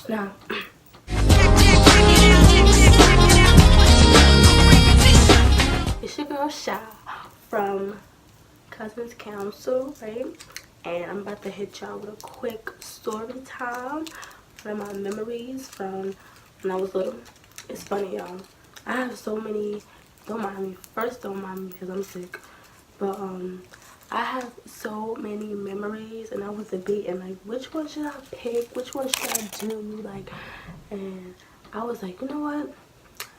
Now, it's your girl Sha from Cousins Council, right? And I'm about to hit y'all with a quick story time from my memories from when I was little. It's funny, y'all. I have so many. Don't mind me. First, don't mind me because I'm sick. But I have so many memories, and I was debating like which one should I pick, which one should I do, like, and I was like, you know what?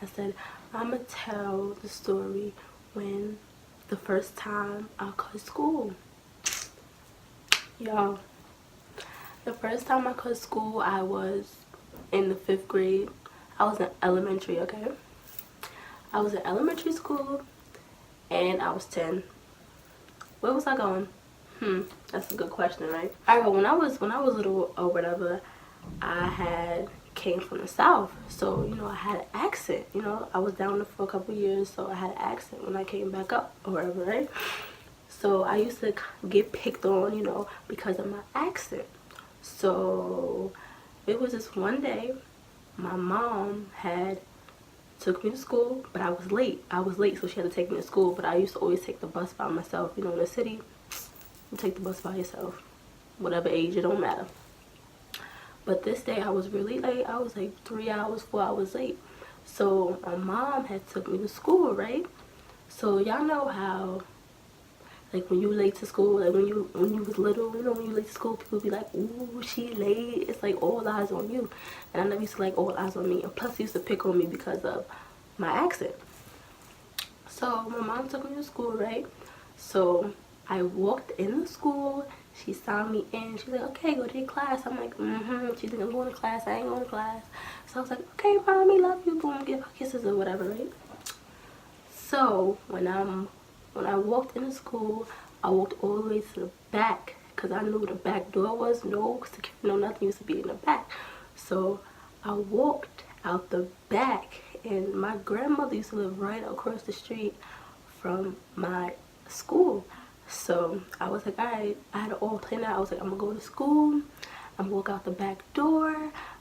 I said I'm gonna tell the story when the first time I cut school. Y'all, the first time I cut school, I was in the 5th grade. I was in elementary, okay? I was in elementary school, and I was 10. Where was I going? That's a good question, right? Alright, well, when I was little or whatever, I had came from the South, so you know I had an accent. You know, I was down there for a couple years, so I had an accent when I came back up or whatever, right? So I used to get picked on, you know, because of my accent. So it was this one day, my mom had took me to school, but I was late. So she had to take me to school. But I used to always take the bus by myself. You know, in the city, you take the bus by yourself. Whatever age, it don't matter. But this day I was really late. I was like 3 hours, 4 hours late. So my mom had took me to school, right? So y'all know how, like, when you late to school, like when you was little, you know, when you late to school, people be like, ooh, she late. It's like all eyes on you. And I never used to like all eyes on me. And plus, he used to pick on me because of my accent. So my mom took me to school, right? So I walked in the school. She saw me in. She's like, okay, go to your class. I'm like, She's like, I'm going to class. I ain't going to class. So I was like, okay, mommy, love you. Boom, give her kisses or whatever, right? So when I walked into school, I walked all the way to the back because I knew the back door was. No security, no nothing used to be in the back. So I walked out the back, and my grandmother used to live right across the street from my school. So I was like, alright, I had it all planned out. I was like, I'm gonna go to school, I'm gonna walk out the back door,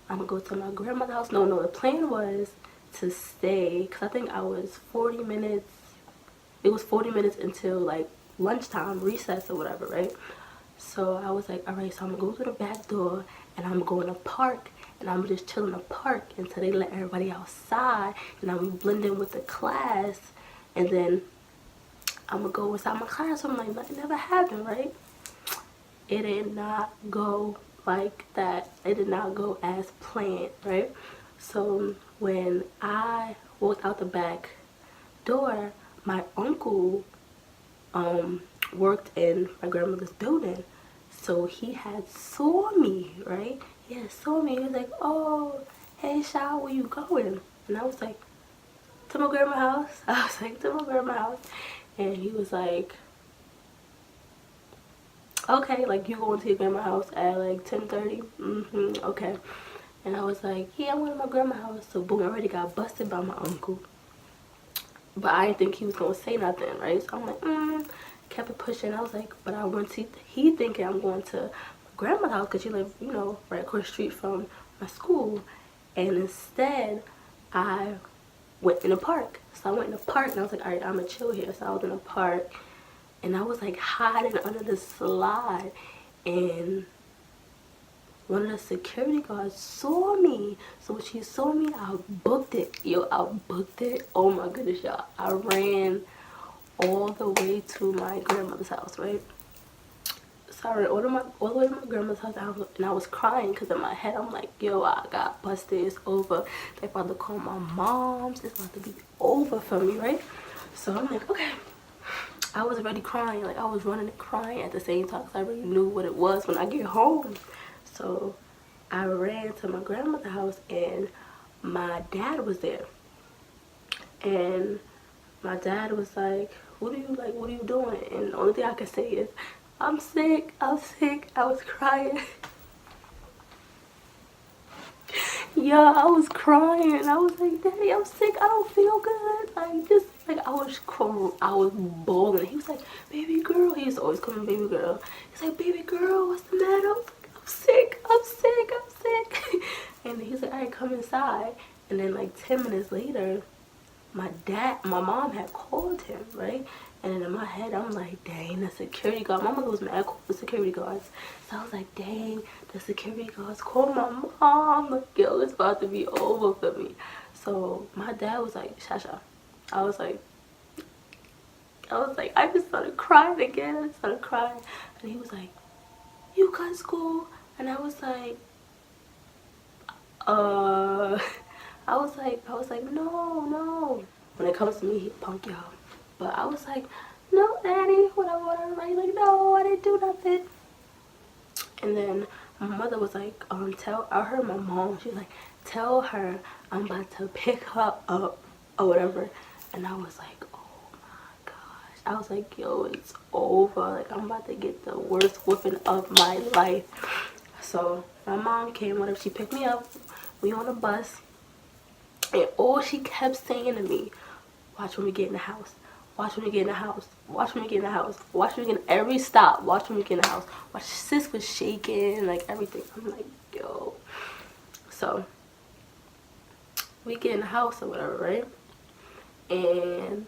I'm gonna go to my grandmother's house. No, the plan was to stay, because I think I was 40 minutes, it was 40 minutes until like lunchtime, recess or whatever, right? So I was like, alright, so I'm gonna go to the back door, and I'm going to park, and I'm just chilling in the park until they let everybody outside, and I'm blending with the class, and then I'm gonna go inside my classroom like nothing ever happened, right? It did not go like that. It did not go as planned, right? So when I walked out the back door, my uncle worked in my grandmother's building. So he had saw me, right? He had saw me. He was like, oh, hey, Sha, where you going? And I was like, to my grandma's house. I was like, to my grandma's house. And he was like, okay, like, you going to your grandma's house at like 10:30? Okay. And I was like, yeah, I'm going to my grandma's house. So boom, I already got busted by my uncle. But I didn't think he was going to say nothing, right? So I'm like, kept it pushing. I was like, but I went to, he thinking I'm going to my grandma's house because she lived, you know, right across the street from my school. And instead, I went in the park. So I went in the park, and I was like, all right, I'm gonna chill here. So I was in the park, and I was like hiding under the slide, and one of the security guards saw me. So when she saw me, I booked it. Yo, I booked it. Oh my goodness, y'all. I ran all the way to my grandmother's house, right? So I ran all the way to my grandmother's house, and I was crying because in my head, I'm like, yo, I got busted. It's over. They about to call my moms. It's about to be over for me, right? So I'm like, okay. I was already crying. Like, I was running and crying at the same time because I already knew what it was when I get home. So I ran to my grandmother's house, and my dad was there. And my dad was like, what are you doing? And the only thing I could say is, I'm sick. I was crying. Yeah, I was crying. I was like, Daddy, I'm sick. I don't feel good. Like, just like I was bawling. He was like, baby girl. He used to always call me baby girl. He's like, baby girl, what's the matter? I was like, I'm sick. And he's like, all right, come inside. And then like 10 minutes later, my mom had called him, right? And then in my head, I'm like, dang, the security guard. My mother was mad cool with security guards. So I was like, dang, the security guards called my mom. Like, yo, it's about to be over for me. So my dad was like, Shasha. I was like, I just started crying again. I started crying. And he was like, you got school? And I was like, uh, I was like, no. When it comes to me, he punk y'all. But I was like, no, daddy, whatever. He's like, no, I didn't do nothing. And then my mother was like, I heard my mom, she was like, tell her I'm about to pick her up or whatever. And I was like, oh my gosh. I was like, yo, it's over. Like, I'm about to get the worst whooping of my life. So my mom came, whatever, she picked me up. We on a bus. And all she kept saying to me, watch when we get in the house. Watch when we get in the house. Watch when we get in the house. Watch when we get in every stop. Watch when we get in the house. Watch, sis was shaking, like everything. I'm like, yo. So we get in the house or whatever, right? And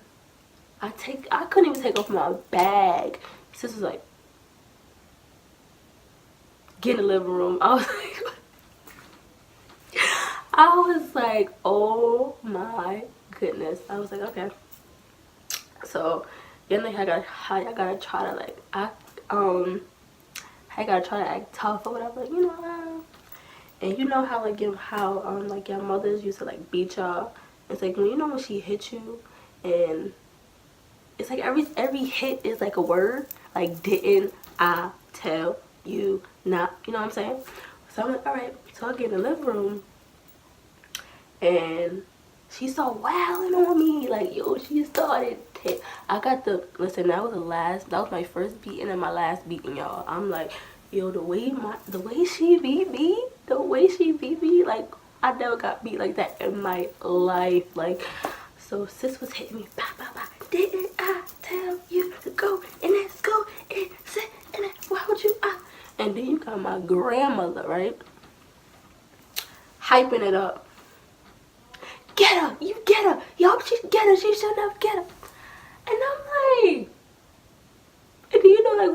I couldn't even take off my bag. Sis was like, get in the living room. I was like, oh my goodness. I was like, okay. So, you know, I gotta try to like act, I gotta try to act tough or whatever, you know. And you know how like like your mothers used to like beat y'all. It's like when she hit you, and it's like every hit is like a word. Like, didn't I tell you not? You know what I'm saying? So I'm like, all right. So I get in the living room, and she started wailing on me. Like, yo, she started. Listen, that was my first beating and my last beating, y'all. I'm like, yo, the way she beat me, like, I never got beat like that in my life. Like, so sis was hitting me, bah, bah, bah. Didn't I tell you to go in that school and sit in that? Why would you? And then you got my grandmother, right, hyping it up. Get her, you get her, yo, she should never get her. And I'm like, and do you know, like,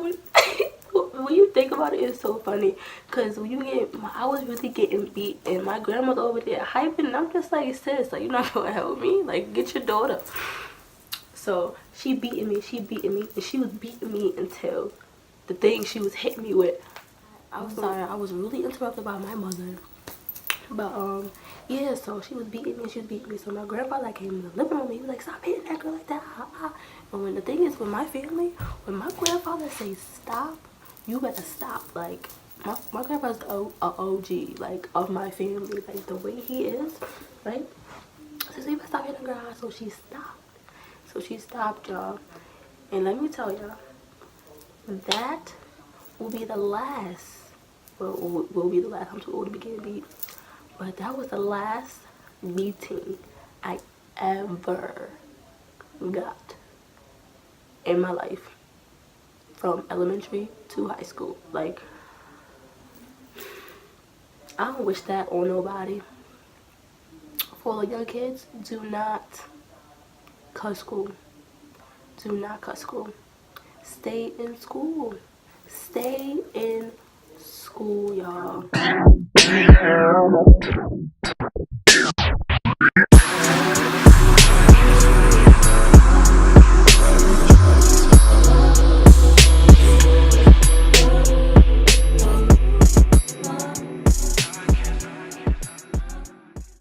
when you think about it, it's so funny. Because I was really getting beat, and my grandmother over there hyping, and I'm just like, sis, like, you're not going to help me? Like, get your daughter. So, she beating me, and she was beating me until the thing she was hitting me with. I'm sorry, I was really interrupted by my mother. But, yeah, so she was beating me, So my grandfather came in the living room, he was like, stop hitting that girl like that, And when the thing is, with my family, when my grandfather says stop, you better stop. Like, my grandpa's a OG, like, of my family. Like, the way he is, right? So you better stop hitting the girl. So she stopped, y'all. And let me tell y'all, that will be the last. Will be the last. I'm too old to be getting beat. But that was the last beating I ever got in my life, from elementary to high school. Like, I don't wish that on nobody. For all the young kids, do not cut school. Do not cut school. Stay in school. Stay in school, y'all.